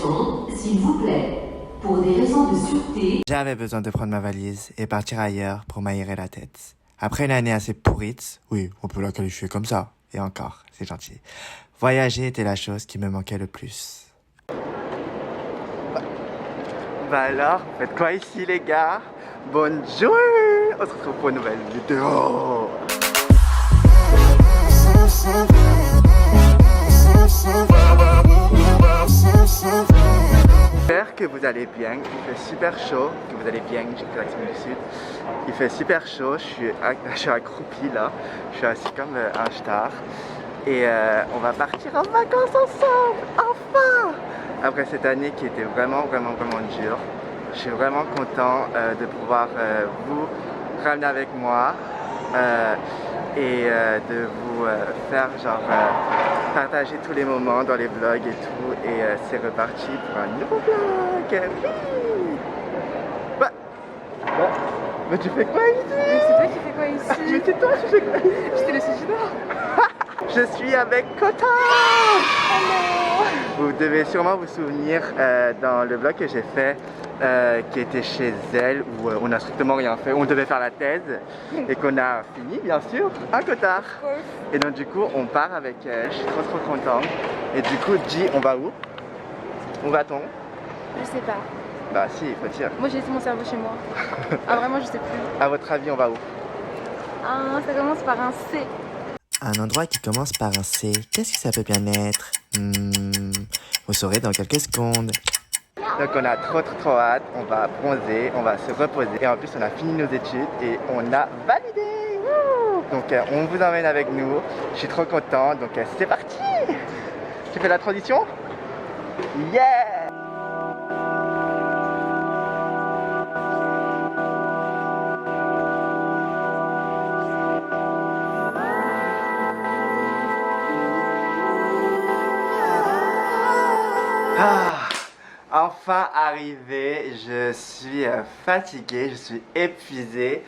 Attention, s'il vous plaît. Pour des raisons de sûreté... J'avais besoin de prendre ma valise et partir ailleurs pour m'aérer la tête. Après une année assez pourrite, oui, on peut la qualifier comme ça, et encore, c'est gentil. Voyager était la chose qui me manquait le plus. Bah alors, faites quoi ici les gars? Bonjour! On se retrouve pour une nouvelle vidéo! J'espère que vous allez bien, il fait super chaud, que vous allez bien, j'ai que l'accent du sud. Il fait super chaud, je suis accroupi là, je suis assis comme un star. Et on va partir en vacances ensemble, enfin! Après cette année qui était vraiment dure, je suis vraiment content de pouvoir vous ramener avec moi et de vous faire genre partager tous les moments dans les vlogs et tout. Et c'est reparti pour un nouveau vlog. Oui. Bah. Mais tu fais quoi ici? C'est toi qui fais quoi ici? Mais c'est toi qui fais quoi ici? Je t'ai laissé dehors. Je suis avec Kota. Hello. Vous devez sûrement vous souvenir dans le vlog que j'ai fait qui était chez elle où on a strictement rien fait, on devait faire la thèse et qu'on a fini bien sûr un Cotard. Et donc du coup on part avec elle, je suis trop content. Et du coup G, on va où? Où va-t-on? Je sais pas. Bah si, il faut dire. Moi j'ai laissé mon cerveau chez moi. Ah vraiment je sais plus. À votre avis on va où? Ah, ça commence par un C. Un endroit qui commence par un C, qu'est-ce que ça peut bien être? Vous saurez dans quelques secondes. Donc on a trop hâte, on va bronzer, on va se reposer. Et en plus on a fini nos études et on a validé. Wouh! Donc on vous emmène avec nous, je suis trop content, donc c'est parti. Tu fais la transition? Yeah! Enfin arrivé, je suis fatigué, je suis épuisé.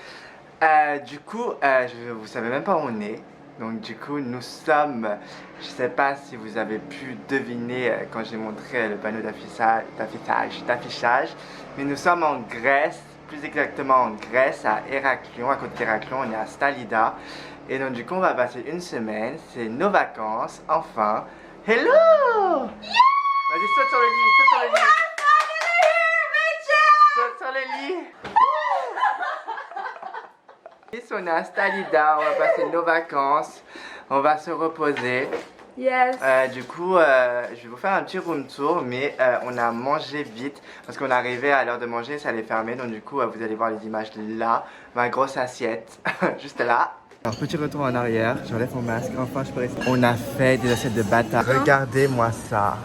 Du coup, vous savez même pas où on est. Donc du coup, nous sommes, je sais pas si vous avez pu deviner quand j'ai montré le panneau d'affichage, mais nous sommes en Grèce, plus exactement en Grèce, à Héraklion, à côté d'Héraklion, on est à Stalida. Et donc du coup, on va passer une semaine, c'est nos vacances, enfin. Hello! Yeah! Vas-y, saute sur le lit, saute sur le lit. Saute sur le lit. On est à Stalida, on va passer nos vacances, on va se reposer. Yes. Du coup, je vais vous faire un petit room tour, mais on a mangé vite parce qu'on est arrivé à l'heure de manger, ça allait fermer. Donc du coup, vous allez voir les images là, ma grosse assiette, juste là. Alors petit retour en arrière, j'enlève mon masque, enfin je peux rester. On a fait des assiettes de bâtard. Regardez-moi ça.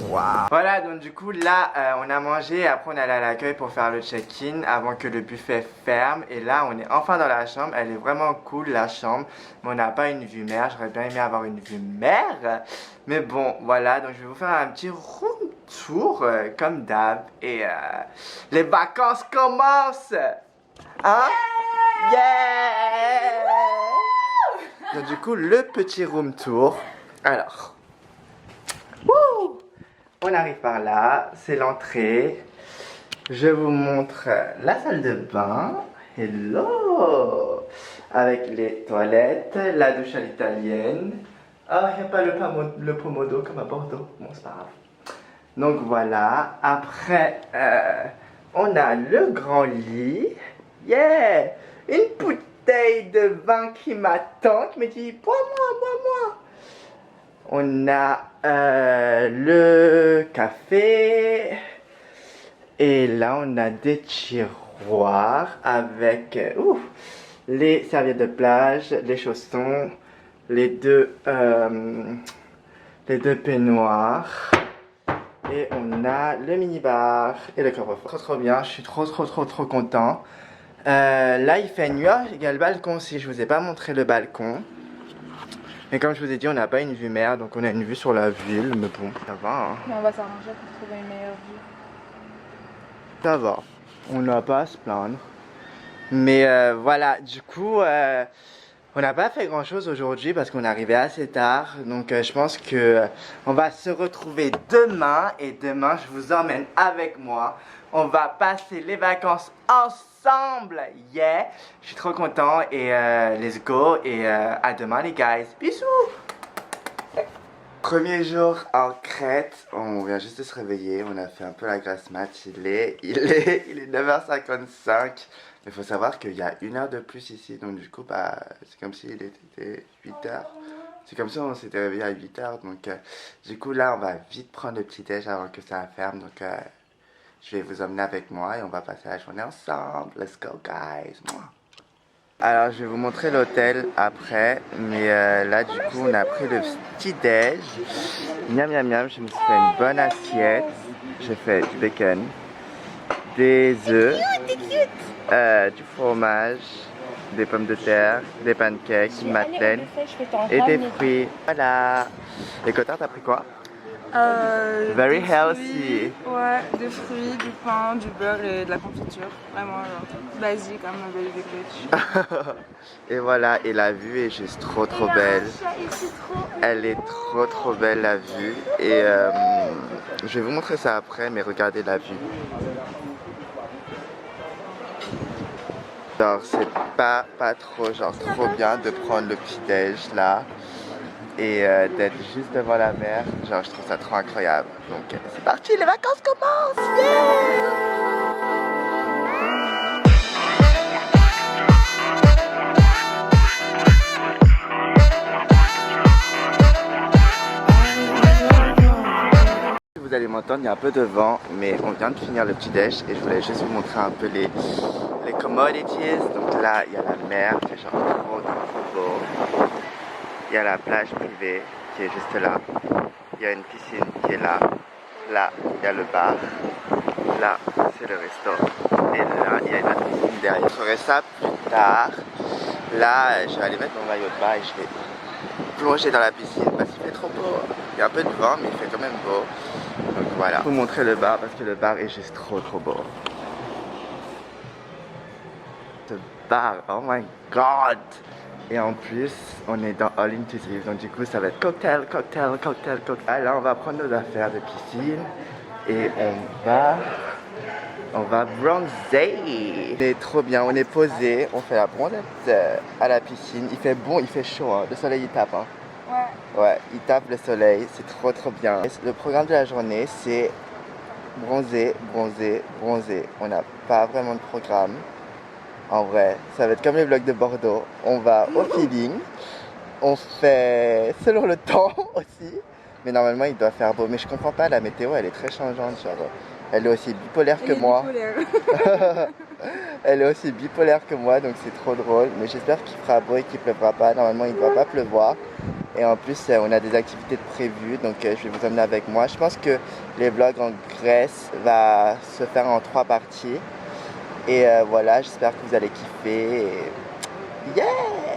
Wow. Voilà, donc du coup là on a mangé, après on est allé à l'accueil pour faire le check-in avant que le buffet ferme. Et là on est enfin dans la chambre, elle est vraiment cool la chambre, mais on n'a pas une vue mer, j'aurais bien aimé avoir une vue mer. Mais bon voilà, donc je vais vous faire un petit room tour comme d'hab. Et les vacances commencent. Hein? Yeah! Donc du coup le petit room tour. Alors wouh! On arrive par là, c'est l'entrée. Je vous montre la salle de bain. Hello! Avec les toilettes, la douche à l'italienne. Ah, il n'y a pas le pomodoro comme à Bordeaux. Bon, c'est pas grave. Donc voilà. Après, on a le grand lit. Yeah! Une bouteille de vin qui m'attend, qui me dit bois-moi, bois-moi. On a le café. Et là, on a des tiroirs avec les serviettes de plage, les chaussons, les deux peignoirs. Et on a le minibar et le coffre-fort. Trop bien, je suis trop content. Là, il fait nuit. Il y a le balcon aussi, je vous ai pas montré le balcon. Mais comme je vous ai dit, on n'a pas une vue mer, donc on a une vue sur la ville, mais bon, ça va. Hein. Mais on va s'arranger pour trouver une meilleure vue. Ça va, on n'a pas à se plaindre. Mais voilà, du coup, On n'a pas fait grand chose aujourd'hui parce qu'on est arrivé assez tard. Donc je pense que on va se retrouver demain. Et demain je vous emmène avec moi. On va passer les vacances ensemble. Yeah! Je suis trop content et let's go. Et à demain les guys. Bisous! Premier jour en Crète, on vient juste de se réveiller, on a fait un peu la grasse mat, il est 9h55. Il faut savoir qu'il y a 1 heure de plus ici, donc du coup bah, c'est comme s'il était 8h. C'est comme ça on s'était réveillé à 8h, donc du coup là on va vite prendre le petit déj avant que ça ferme, donc je vais vous emmener avec moi et on va passer la journée ensemble. Let's go guys! Alors je vais vous montrer l'hôtel après, mais là du coup on a pris le petit déj. Miam miam miam, je me suis fait une bonne assiette. J'ai fait du bacon, des œufs, du fromage, des pommes de terre, des pancakes, une madeleine et des fruits. Voilà. Et Cotard, t'as pris quoi? Very healthy. Ouais, des fruits, du pain, du beurre et de la confiture. Vraiment, genre, basique comme un baby bitch. Et voilà, et la vue est juste trop belle. Elle est trop belle la vue. Et je vais vous montrer ça après, mais regardez la vue. Genre c'est pas trop bien de prendre le petit déj là. Et d'être juste devant la mer, genre je trouve ça trop incroyable. Donc c'est parti, les vacances commencent! Yeah! Vous allez m'entendre, il y a un peu de vent, mais on vient de finir le petit déj et je voulais juste vous montrer un peu les commodities. Donc là, il y a la mer, c'est genre trop beau. Il y a la plage privée qui est juste là. Il y a une piscine qui est là. Là, il y a le bar. Là, c'est le resto. Et là, il y a une autre piscine derrière. Je ferai ça plus tard. Là, je vais aller mettre mon maillot de bain et je vais plonger dans la piscine parce qu'il fait trop beau. Il y a un peu de vent, mais il fait quand même beau. Donc voilà. Je vais vous montrer le bar parce que le bar est juste trop beau. Ce bar, oh my god! Et en plus, on est dans All Inclusive, donc du coup ça va être cocktail. Là on va prendre nos affaires de piscine et on va bronzer. C'est trop bien, on est posé, on fait la bronzette à la piscine. Il fait bon, il fait chaud, hein. Le soleil il tape. Hein. Ouais, il tape le soleil, c'est trop bien. Le programme de la journée c'est bronzer. On n'a pas vraiment de programme. En vrai, ça va être comme les vlogs de Bordeaux. On va au feeling. On fait selon le temps aussi. Mais normalement, il doit faire beau. Mais je comprends pas, la météo, elle est très changeante. Genre, elle est aussi bipolaire que moi. Elle est aussi bipolaire que moi, donc c'est trop drôle. Mais j'espère qu'il fera beau et qu'il pleuvra pas. Normalement, il ne doit pas pleuvoir. Et en plus, on a des activités de prévues. Donc, je vais vous emmener avec moi. Je pense que les vlogs en Grèce va se faire en 3 parties. Et voilà, j'espère que vous allez kiffer. Et... yeah!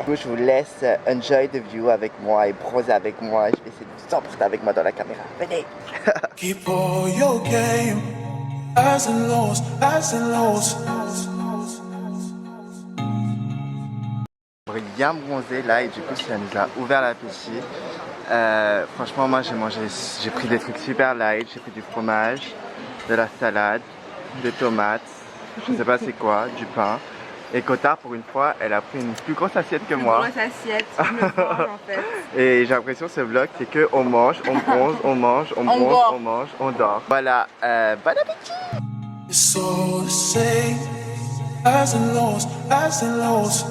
Je vous laisse enjoy the view avec moi et bronzer avec moi. Je vais essayer de vous emporter avec moi dans la caméra. Venez! Keep all your game, highs and lows, highs and lows. Bien bronzé là et du coup ça nous a ouvert l'appétit. Franchement moi j'ai pris des trucs super light. J'ai pris du fromage, de la salade, des tomates. Je sais pas c'est quoi, du pain. Et Cotard, pour une fois, elle a pris une plus grosse assiette que moi. Une grosse assiette, je me mange en fait. Et j'ai l'impression que ce vlog, c'est que on mange, on bronze, on mange, on bronze, on mange, on dort. Voilà, bon appétit! It's all the same, highs and lows, highs and lows.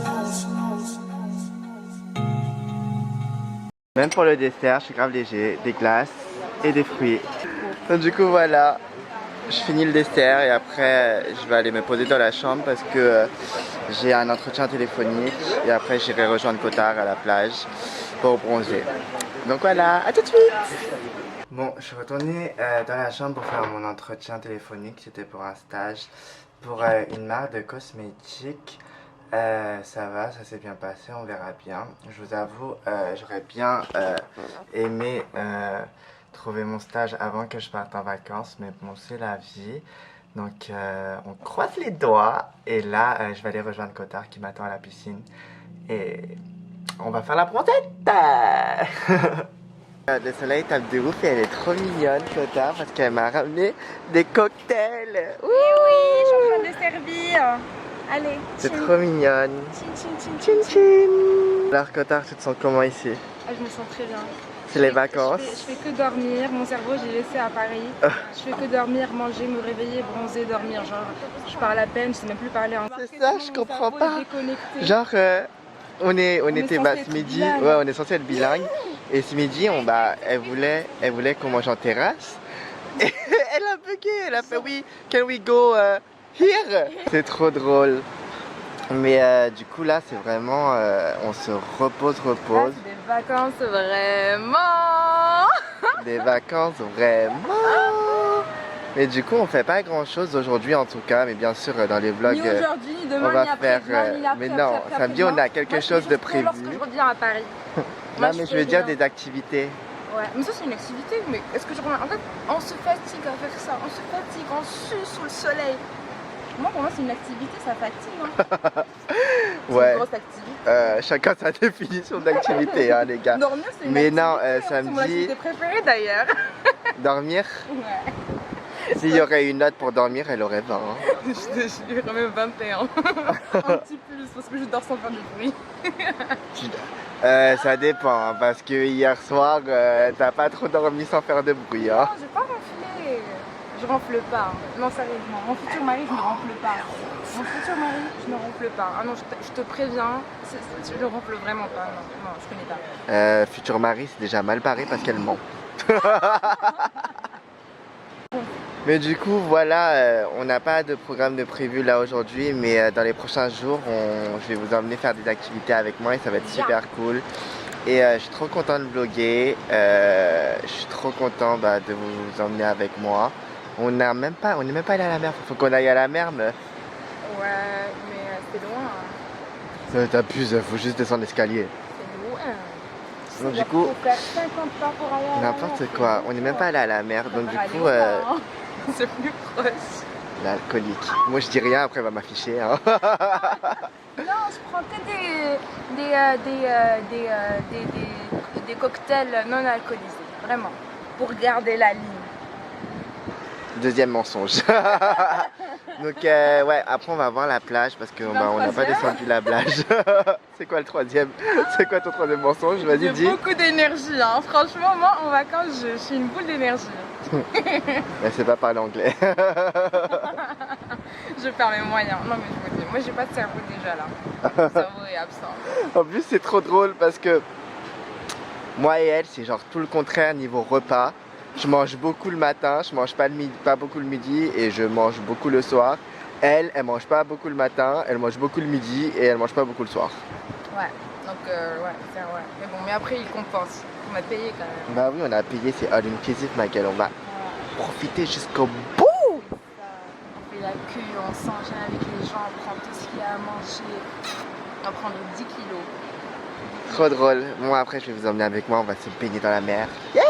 Même pour le dessert, je suis grave léger, des glaces et des fruits. Donc du coup voilà. Je finis le dessert et après je vais aller me poser dans la chambre parce que j'ai un entretien téléphonique et après j'irai rejoindre Cotard à la plage pour bronzer. Donc voilà, à tout de suite! Bon, je suis retournée dans la chambre pour faire mon entretien téléphonique, c'était pour un stage pour une marque de cosmétiques. Ça va, ça s'est bien passé, on verra bien. Je vous avoue, j'aurais bien aimé trouver mon stage avant que je parte en vacances, mais bon, c'est la vie. Donc, on croise les doigts. Et là, je vais aller rejoindre Cotard qui m'attend à la piscine. Et on va faire la bronzette. Le soleil tape de ouf et elle est trop mignonne, Cota, parce qu'elle m'a ramené des cocktails. Oui, oui, je suis en train de servir. Allez, C'est chin. trop mignonne. Chin, chin, chin, Chin chin. chin. Alors Cota, tu te sens comment ici? Ah, je me sens très bien. C'est les vacances. Je fais que dormir, mon cerveau j'ai laissé à Paris. Je fais que dormir, manger, me réveiller, bronzer, dormir. Genre, je parle à peine, je sais même plus parler en C'est ça, je comprends pas. Déconnecté. Genre, on était censé ce être midi, bilingue. ouais, on est censé être bilingue. Et ce midi, elle voulait qu'on mange en terrasse. Et elle a bugué, elle a fait oui, can we go here? C'est trop drôle. Mais du coup là, c'est vraiment, on se repose. Ah, c'est des vacances vraiment. Des vacances vraiment. Mais du coup, on fait pas grand chose aujourd'hui en tout cas, mais bien sûr dans les vlogs. Ni aujourd'hui, ni demain, on va ni après, faire, ni après, mais après, non, après, samedi après, on a demain. quelque Moi, chose je de fais prévu. lorsque je reviens à Paris. Non, mais je veux dire rien. des activités. Ouais, mais ça c'est une activité, mais est-ce que je reviens? En fait, on se fatigue à faire ça, on se fatigue, on sue sous le soleil. Moi, pour moi, c'est une activité, ça fatigue. Hein. C'est Ouais. une grosse activité. Chacun sa définition d'activité, hein, les gars. Dormir, c'est une Mais activité. non, C'est mon samedi, activité préférée d'ailleurs. dormir. Ouais. S'il y aurait une note pour dormir, elle aurait 20. Hein. Je te dirais même 21. Un petit plus, parce que je dors sans faire de bruit. Ça dépend, hein, parce que hier soir, t'as pas trop dormi sans faire de bruit. Hein. Non, j'ai pas ronflé. Je ronfle pas. Non, sérieusement. Mon futur mari, je ne ronfle pas. Mon futur mari, je ne ronfle pas. Ah non, je te préviens, je ne ronfle vraiment pas. Non, non, je connais pas. Futur mari, c'est déjà mal barré parce qu'elle ment. Mais du coup, voilà, on n'a pas de programme de prévu là aujourd'hui, mais dans les prochains jours, je vais vous emmener faire des activités avec moi et ça va être super cool. Et je suis trop content de vlogger, je suis trop content de vous emmener avec moi. On n'est même pas allé à la mer, faut qu'on aille à la mer, meuf. Ouais, mais c'est loin. T'abuses, faut juste descendre l'escalier. C'est loin. Donc du coup, faut faire 50 pas pour aller à la n'importe mer, quoi, c'est on n'est même pas allé à la mer, donc du aller coup, loin, hein. C'est plus proche. l'alcoolique. Moi je dis rien, après elle va m'afficher. Hein. Non, je prends que des cocktails non alcoolisés, vraiment, pour garder la ligne. Deuxième mensonge. Donc ouais, après on va voir la plage parce qu'on on n'a pas descendu la plage. C'est quoi le troisième? C'est quoi ton troisième mensonge? Vas-y, dis. J'ai beaucoup d'énergie, hein. Franchement, moi en vacances, je suis une boule d'énergie. Mais c'est pas parler anglais. Je perds mes moyens. Non mais je vous dis, moi j'ai pas de cerveau déjà là. Mon cerveau est absent. En plus c'est trop drôle parce que moi et elle c'est genre tout le contraire niveau repas. Je mange beaucoup le matin, je mange pas beaucoup le midi et je mange beaucoup le soir. Elle mange pas beaucoup le matin, elle mange beaucoup le midi et elle mange pas beaucoup le soir. Ouais, donc ouais, c'est vrai. Mais bon, mais après il compense. On m'a payé quand même. Bah oui, on a payé, c'est all inclusive ma gueule, on va profiter jusqu'au bout. On fait la queue, on s'enchaîne avec les gens, on prend tout ce qu'il y a à manger. On va prendre 10 kilos. Trop drôle. Bon après je vais vous emmener avec moi, on va se baigner dans la mer. Yeah!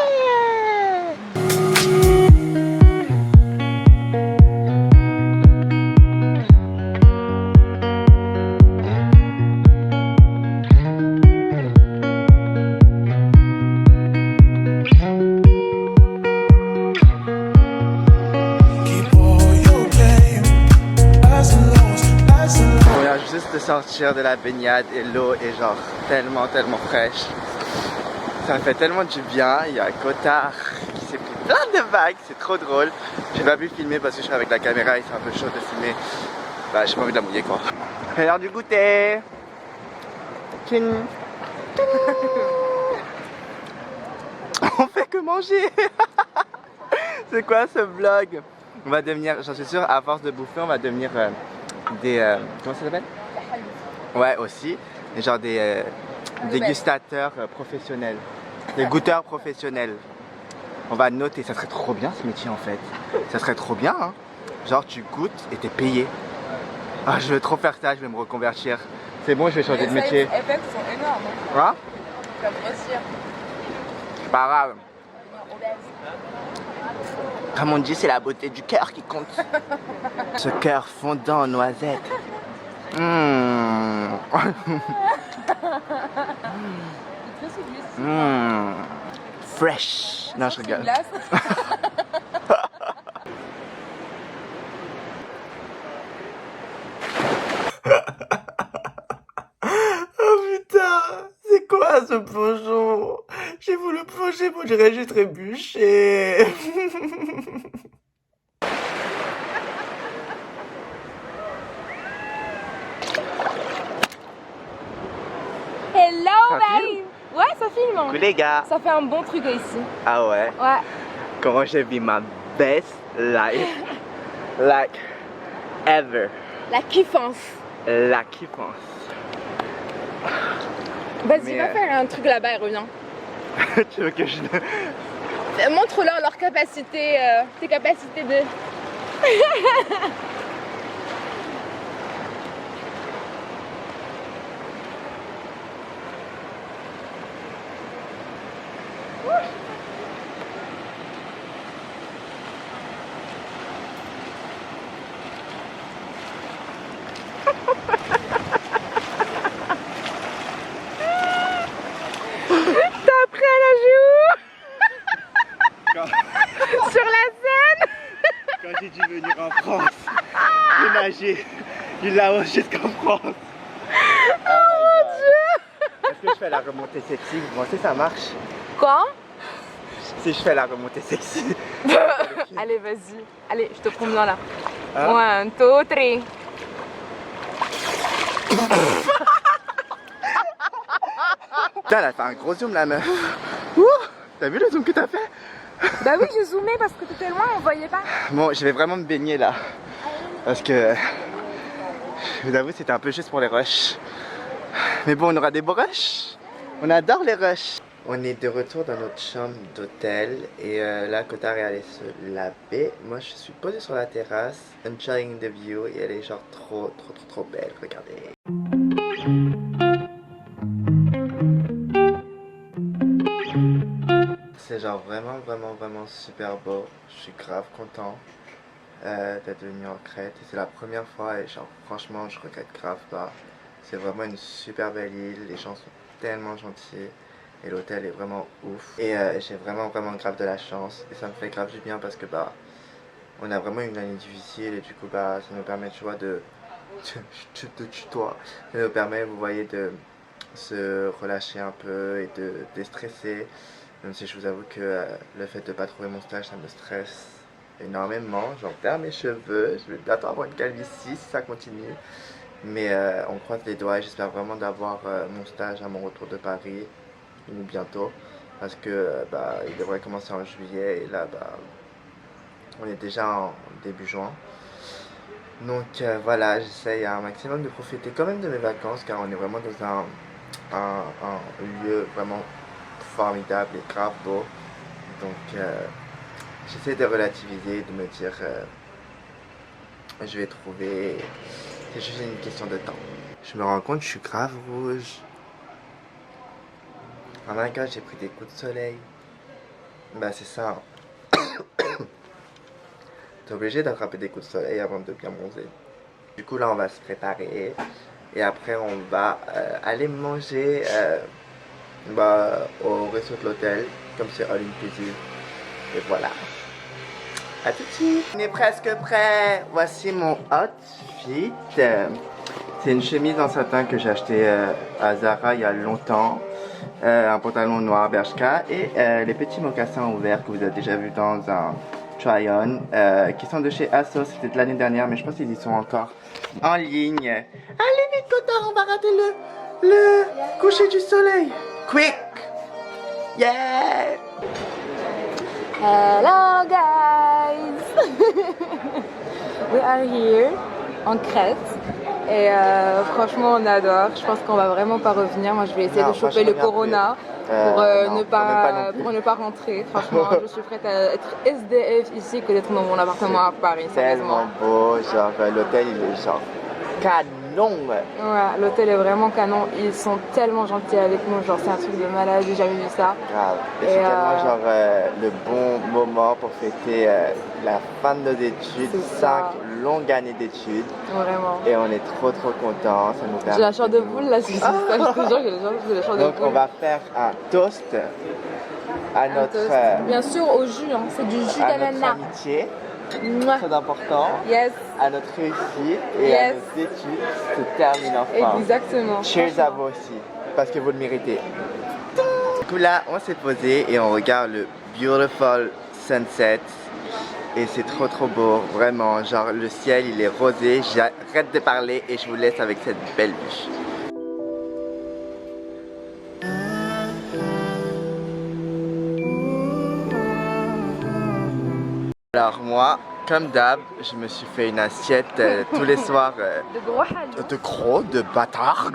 On vient juste de sortir de la baignade et l'eau est genre tellement fraîche. Ça fait tellement du bien. Il y a Cotard qui s'est pris plein de vagues, c'est trop drôle. J'ai pas pu filmer parce que je suis avec la caméra et c'est un peu chaud de filmer. Bah j'ai pas envie de la mouiller quoi. C'est l'heure du goûter. Tching. On fait que manger. C'est quoi ce vlog? On va devenir, j'en suis sûr, à force de bouffer, on va devenir des... comment ça s'appelle? Ouais, aussi. Genre des dégustateurs professionnels. Des goûteurs professionnels. On va noter, ça serait trop bien ce métier en fait. Ça serait trop bien, hein. Genre tu goûtes et t'es payé. Ah, je veux trop faire ça, je vais me reconvertir. C'est bon, je vais changer de métier. Les effets sont énormes. Quoi? Comme grossir. C'est pas grave. Comme on dit, c'est la beauté du cœur qui compte. Ce cœur fondant en noisette. très soufflé. Fresh. Non, je rigole. Oh putain, c'est quoi ce plongeon? J'ai voulu plonger, on dirait j'ai trébuché. Hello, Ça babe! filme? Ouais, ça filme. Coucou les gars. Ça fait un bon truc ici. Ah ouais? Ouais. Comment j'ai vu ma best life, like ever. La kiffance. La kiffance. Vas-y, Mais, va faire un truc là-bas et reviens. Tu veux que je... Montre-leur capacité, tes capacités de... T'as appris à nager où? Sur la Seine. Quand j'ai dû venir en France, j'ai nagé du Laos jusqu'en France. Oh mon Dieu. Est-ce que je fais la remontée sexy? Vous pensez que ça marche? Quoi? Si je fais la remontée sexy. Allez, vas-y. Allez, je te prends bien là. Hein? 1, 2, 3. Putain, elle a fait un gros zoom la meuf. Ouh, t'as vu le zoom que t'as fait? Bah oui, j'ai zoomé parce que t'étais loin, on voyait pas. Bon, je vais vraiment me baigner là. Parce que, je vous avoue, c'était un peu juste pour les rushs. Mais bon, on aura des beaux rushs. On adore les rushs. On est de retour dans notre chambre d'hôtel. Et là, Kotar est allée se laver. Moi, je suis posé sur la terrasse, enjoying the view. Et elle est genre trop belle. Regardez. C'est genre vraiment super beau. Je suis grave content d'être venu en Crète. Et c'est la première fois et genre franchement je regrette grave pas. C'est vraiment une super belle île, les gens sont tellement gentils et l'hôtel est vraiment ouf. Et j'ai vraiment grave de la chance et ça me fait grave du bien parce que bah on a vraiment une année difficile et du coup bah ça nous permet tu vois de tutoie. Ça nous permet, vous voyez, de se relâcher un peu et de déstresser. Même si je vous avoue que le fait de pas trouver mon stage, ça me stresse énormément. J'en perds mes cheveux, je vais bientôt avoir une calvitie si ça continue. Mais on croise les doigts et j'espère vraiment d'avoir mon stage à mon retour de Paris ou bientôt. Parce que bah, il devrait commencer en juillet et là bah, on est déjà en début juin. Donc voilà, j'essaye un maximum de profiter quand même de mes vacances car on est vraiment dans un lieu vraiment formidable et grave beau. Donc j'essaie de relativiser, de me dire je vais trouver, c'est juste une question de temps. Je me rends compte que je suis grave rouge. Oh my god, j'ai pris des coups de soleil. Bah c'est ça. T'es obligé d'attraper des coups de soleil avant de bien bronzer. Du coup là on va se préparer et après on va aller manger au resto de l'hôtel comme c'est all inclusive. Et voilà. A tout de suite. On est presque prêt. Voici mon outfit. C'est une chemise en satin que j'ai acheté à Zara il y a longtemps. Un pantalon noir Bershka et les petits mocassins ouverts que vous avez déjà vu dans un try-on qui sont de chez ASOS. C'était de l'année dernière mais je pense qu'ils y sont encore en ligne. Allez vite Kotar, on va rater le coucher du soleil. Quick. Yeah. Hello guys. We are here en Crète et franchement on adore. Je pense qu'on va vraiment pas revenir. Moi je vais essayer Non, de choper le corona pour, non, ne pas rentrer. Franchement je suis prête à être SDF ici que d'être dans mon appartement à Paris. Tellement beau, genre l'hôtel il est genre canon. Ouais, l'hôtel est vraiment canon. Ils sont tellement gentils avec nous. Genre c'est un truc de malade, j'ai jamais vu ça. Grave. Et c'est tellement genre le bon moment pour fêter la fin de nos études. 5 longue année d'études Vraiment. et on est trop contents. Ça nous permet J'ai la chair de poule là, si je dis ça, je te jure, j'ai la chair de Donc poule. on va faire un toast à notre, Toast. Bien sûr, au jus, hein. C'est du jus à notre d'ananas. amitié, Mouah. très important, Yes, à notre réussite et à Yes. nos études se terminent enfin. exactement. Cheers à vous aussi, parce que vous le méritez. Du coup là, on s'est posé et on regarde le beautiful sunset. Et c'est trop beau, vraiment, genre le ciel il est rosé, j'arrête de parler et je vous laisse avec cette belle vue. Alors moi, comme d'hab, je me suis fait une assiette tous les soirs De gros halal. de crocs, de bâtards,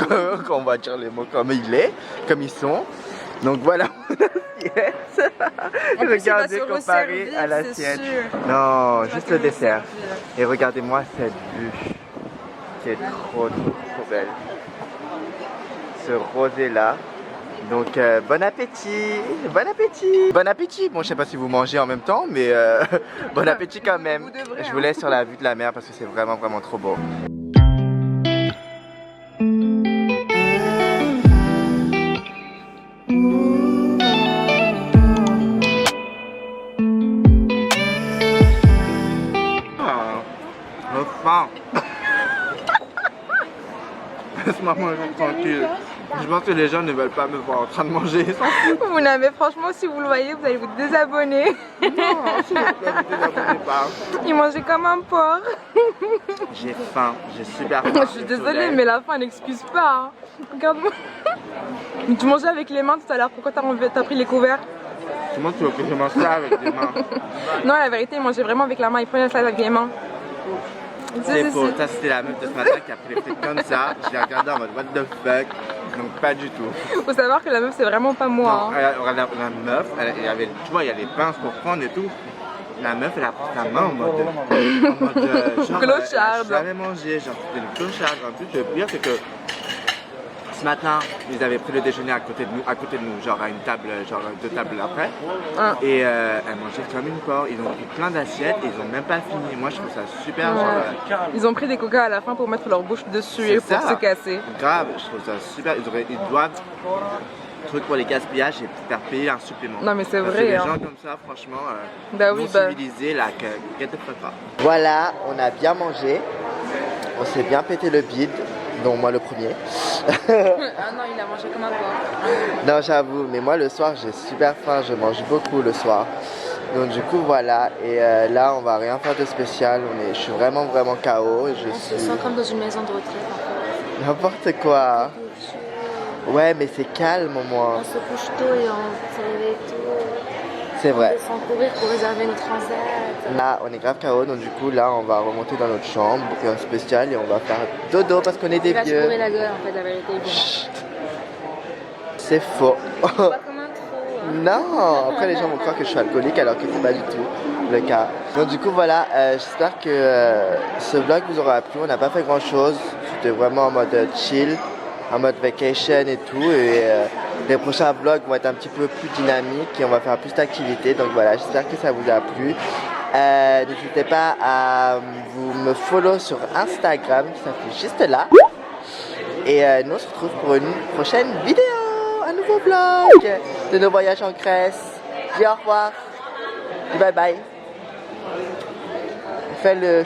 on va dire les mots comme ils sont. Donc voilà mon assiette. En plus, il va Regardez se comparé resservir, à c'est l'assiette. sûr. Non, Il va juste se le dessert. resservir. Et regardez-moi cette vue qui est trop belle. Ce rosé là. Donc bon appétit, bon appétit. Bon appétit. Bon, je sais pas si vous mangez en même temps, mais bon appétit quand même. Vous devrez, Je hein. vous laisse sur la vue de la mer parce que c'est vraiment trop beau. Enfin. Laisse-moi manger tranquille. Je pense que les gens ne veulent pas me voir en train de manger. Vous n'avez, franchement, si vous le voyez, vous allez vous désabonner. Non, s'il vous plaît, ne désabonnez pas. Il mangeait comme un porc. J'ai faim, j'ai super faim. Je suis désolée, mais la faim n'excuse pas. Hein. Regarde-moi. Tu mangeais avec les mains tout à l'heure, pourquoi t'as pris les couverts? Comment tu veux que je mange ça avec des mains? Non, la vérité, il mangeait vraiment avec la main, il prenait ça avec les mains. C'est faux, ça c'était la meuf de ce matin qui a pris les frites comme ça. Je l'ai regardé en mode what the fuck. Donc pas du tout. Faut savoir que la meuf, c'est vraiment pas moi. Non, Hein. la meuf, il y avait, tu vois, il y a les pinces pour prendre et tout. La meuf, elle a pris sa main en mode genre, Clocharde. j'avais mangé, genre c'était une clocharde. En plus, le pire, c'est que ce matin, ils avaient pris le déjeuner à côté de nous, genre à une table, genre 2 tables après. Ah. Et elle mangeait comme une porc. Ils ont pris plein d'assiettes et ils ont même pas fini. Moi, je trouve ça super. Ouais. Genre, Ils ont pris des coca à la fin pour mettre leur bouche dessus et c'est pour ça. se casser. Grave, je trouve ça super. Ils doivent truc pour les gaspillages et faire payer un supplément. Non, mais c'est Parce vrai, que les hein. gens comme ça, franchement, Bah oui, non bah. civilisés, là, get the fuck up. Voilà, on a bien mangé. On s'est bien pété le bide. Donc moi le premier. Ah non, il a mangé comme un porc. Non, j'avoue, mais moi le soir j'ai super faim, je mange beaucoup le soir. Donc du coup voilà, et là on va rien faire de spécial, je suis vraiment KO. On se sent comme dans une maison de retraite en fait. N'importe quoi. Ouais, mais c'est calme au moins. On se couche tôt et on se réveille tôt. C'est vrai. On descend courir pour réserver nos transats. Là, on est grave KO, donc du coup là on va remonter dans notre chambre, rien de spécial, et on va faire dodo parce qu'on est des Il va se vieux. bourrer la gueule en fait, la vérité. Chut. C'est faux. Pas comme un trop. Hein. Non, après les gens vont croire que je suis alcoolique alors que c'est pas du tout le cas. Donc du coup voilà, j'espère que ce vlog vous aura plu. On n'a pas fait grand chose, c'était vraiment en mode chill, en mode vacation et tout. Et les prochains vlogs vont être un petit peu plus dynamiques et on va faire plus d'activités. Donc voilà, j'espère que ça vous a plu. N'hésitez pas à vous me follow sur Instagram qui s'affiche juste là. Et nous on se retrouve pour une prochaine vidéo, un nouveau vlog de nos voyages en Grèce. Dis au revoir, dis bye bye. Fais le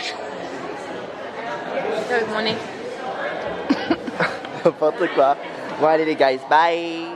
Avec mon nez. n'importe quoi. Bon allez les guys, bye.